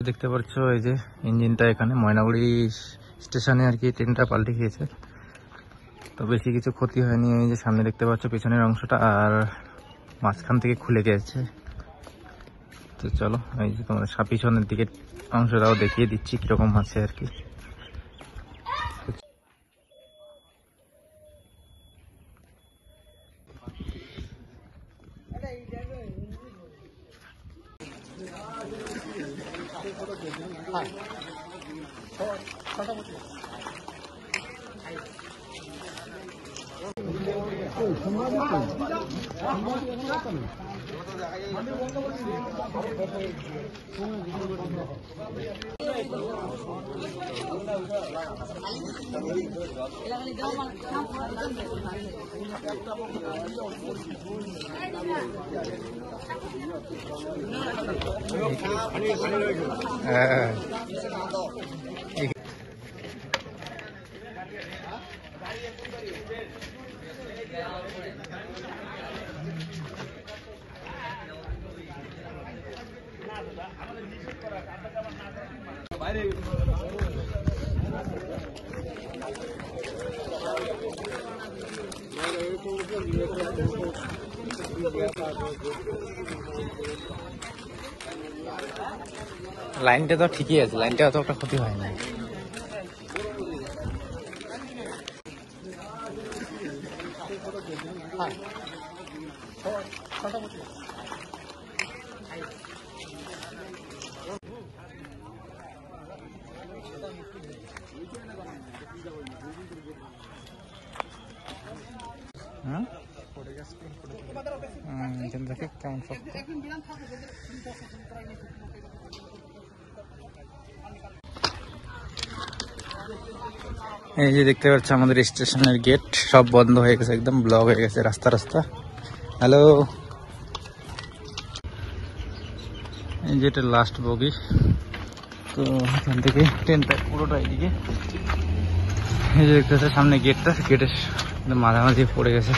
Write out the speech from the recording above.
দেখতে পাচ্ছ এই যে ইঞ্জিনটা এখানে ময়নাগুড়ি স্টেশনে আর কি ট্রেনটা পাল্টে গিয়েছে, তো বেশি কিছু ক্ষতি হয়নি। এই যে সামনে দেখতে পাচ্ছ পিছনের অংশটা আর মাঝখান থেকে খুলে গেছে। তো চলো এই যে তোমাদের পিছনের দিকে অংশটাও দেখিয়ে দিচ্ছি কিরকম আছে আর কি। লাইনটা তো ঠিকই আছে, লাইনটা অত একটা ক্ষতি হয় না। দেখে কেমন শক্ত। এই যে দেখতে পাচ্ছ আমাদের স্টেশনের গেট সব বন্ধ হয়ে গেছে, একদম ব্লক হয়ে গেছে রাস্তা। হ্যালো, এই যে এটা লাস্ট বগি, তো এখান থেকে ট্রেনটা পুরোটা এইদিকে। এই যে দেখতে পাচ্ছ সামনে গেটের মাঝামাঝি পড়ে গেছে।